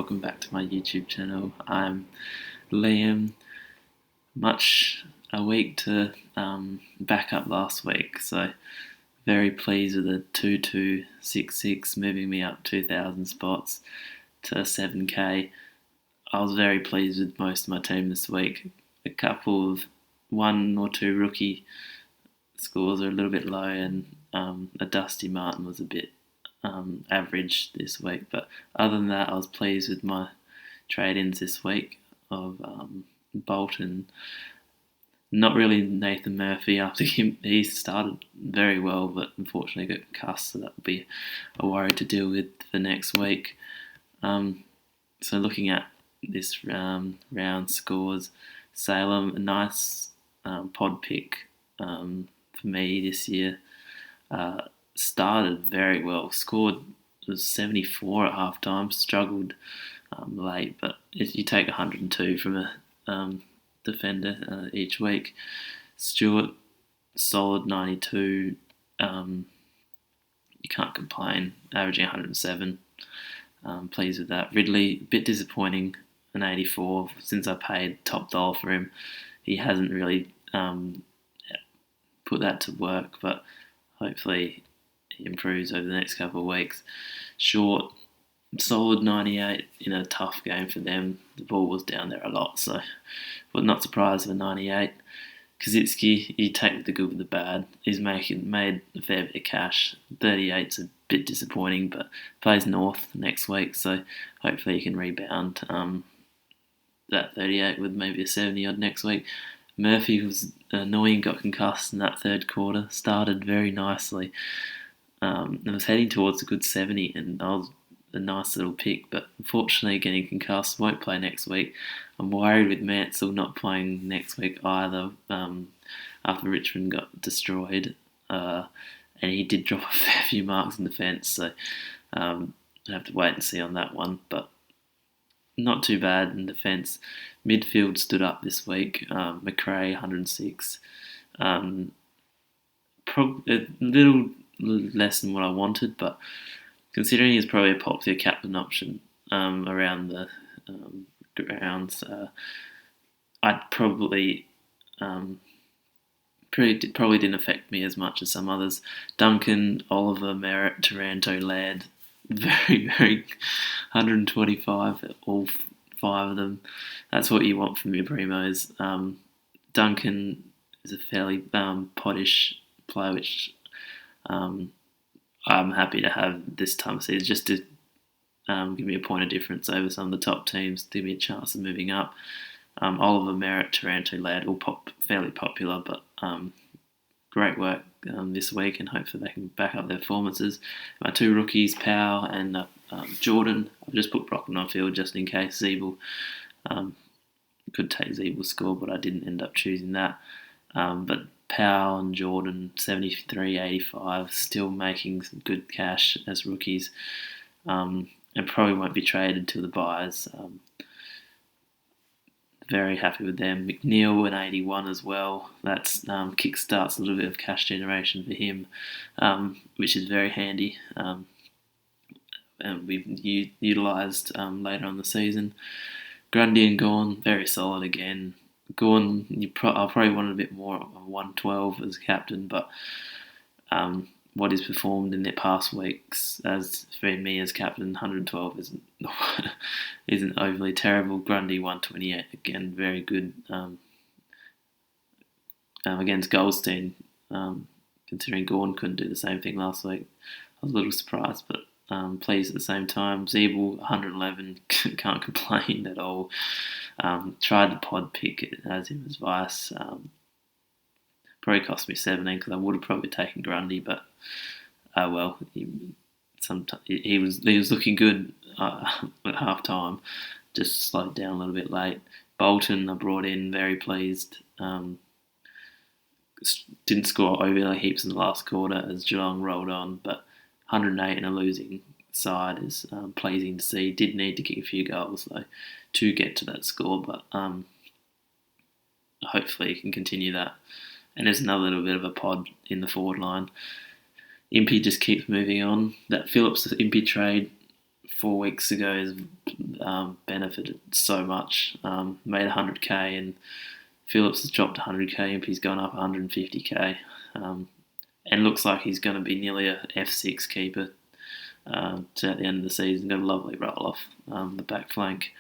welcome back to my YouTube channel. I'm Liam, much a week to back up last week, so very pleased with the 2266, moving me up 2,000 spots to 7k. I was very pleased with most of my team this week. A couple of one or two rookie scores are a little bit low, and a Dusty Martin was a bit average this week, but other than that I was pleased with my trade-ins this week of Bolton. Not really Nathan Murphy after he started very well, but unfortunately got concussed, so that will be a worry to deal with for next week. So looking at this round scores, Salem, a nice pod pick for me this year. Started very well, scored was 74 at half time, struggled late, but if you take 102 from a defender each week. Stewart, solid 92, you can't complain, averaging 107, pleased with that. Ridley, a bit disappointing, an 84, since I paid top dollar for him. He hasn't really put that to work, but hopefully he improves over the next couple of weeks. Short, solid 98 in a tough game for them. The ball was down there a lot, so was not surprised with 98. Kazitsky, you take the good with the bad. He's made a fair bit of cash. 38's a bit disappointing, but plays North next week, so hopefully he can rebound that 38 with maybe a 70 odd next week. Murphy was annoying, got concussed in that third quarter. Started very nicely. I was heading towards a good 70, and I was a nice little pick, but unfortunately getting concussed, won't play next week. I'm worried with Mansell not playing next week either, after Richmond got destroyed, and he did drop a fair few marks in defence, so I have to wait and see on that one, but not too bad in defence. Midfield stood up this week. McRae, 106. A little less than what I wanted, but considering he's probably a popular captain option around the grounds, I'd probably didn't affect me as much as some others. Duncan, Oliver, Merritt, Taranto, Laird, very, very 125, all five of them. That's what you want from your primos. Duncan is a fairly pottish player, which I'm happy to have this time of season, just to give me a point of difference over some of the top teams, give me a chance of moving up. Oliver, Merritt, Taranto, Laird, all fairly popular, but great work this week, and hopefully they can back up their performances. My two rookies, Powell and Jordan, I've just put Brockman on field just in case Zeeble. Could take Zeeble's score, but I didn't end up choosing that. But Powell and Jordan, 73, 85, still making some good cash as rookies, and probably won't be traded to the buyers. Very happy with them. McNeil, an 81 as well. That's kickstarts a little bit of cash generation for him, which is very handy. And we've utilised later on the season. Grundy and Gawn, very solid again. Gawn, I probably wanted a bit more of 112 as captain, but what he's performed in the past weeks, as for me as captain, 112 isn't overly terrible. Grundy, 128, again, very good against Goldstein. Considering Gawn couldn't do the same thing last week, I was a little surprised, but pleased at the same time. Zeeble, 111, can't complain at all. Tried the pod pick as him as vice. Probably cost me 17 because I would have probably taken Grundy, but well, he was looking good at half time, just slowed down a little bit late. Bolton I brought in, very pleased. Didn't score overly heaps in the last quarter as Geelong rolled on, but 108 in a losing side is pleasing to see. Did need to kick a few goals though to get to that score, but hopefully he can continue that. And there's another little bit of a pod in the forward line. Impey just keeps moving on. That Phillips Impey trade 4 weeks ago has benefited so much. Made 100k, and Phillips has dropped 100k, and he's gone up 150k. And looks like he's going to be nearly a F6 keeper to at the end of the season. Got a lovely roll off the back flank,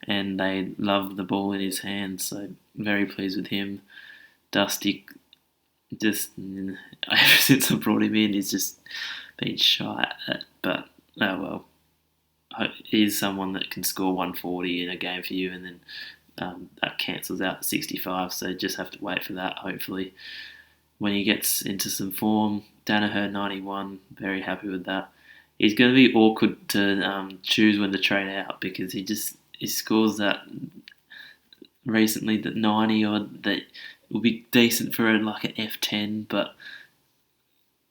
and they love the ball in his hands. So very pleased with him. Dusty, just ever since I brought him in, he's just been shy at it. But oh well, he's someone that can score 140 in a game for you, and then that cancels out the 65. So just have to wait for that. Hopefully, when he gets into some form, Danaher 91, very happy with that. He's going to be awkward to choose when to trade out, because he scores that recently, that 90 odd, that will be decent for like an F10, but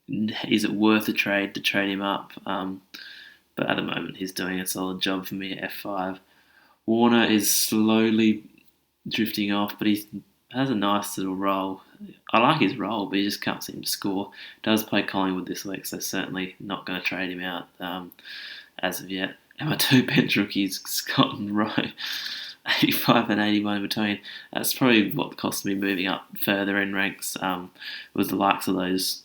is it worth a trade to trade him up? But at the moment, he's doing a solid job for me at F5. Warner is slowly drifting off, but he has a nice little role. I like his role, but he just can't seem to score. Does play Collingwood this week, so certainly not going to trade him out as of yet. And my two bench rookies, Scott and Rowe, 85 and 81 in between. That's probably what cost me moving up further in ranks, was the likes of those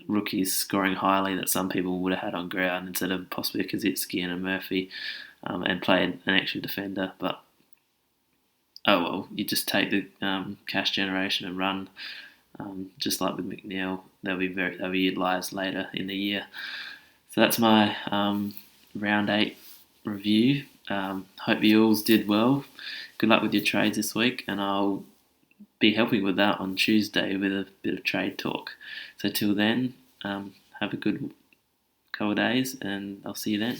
rookies scoring highly that some people would have had on ground instead of possibly a Kaczynski and a Murphy, and played an extra defender. But oh well, you just take the cash generation and run. Just like with McNeil, they'll be utilised later in the year. So that's my round 8 review. Hope you all did well. Good luck with your trades this week, and I'll be helping with that on Tuesday with a bit of trade talk. So till then, have a good couple of days, and I'll see you then.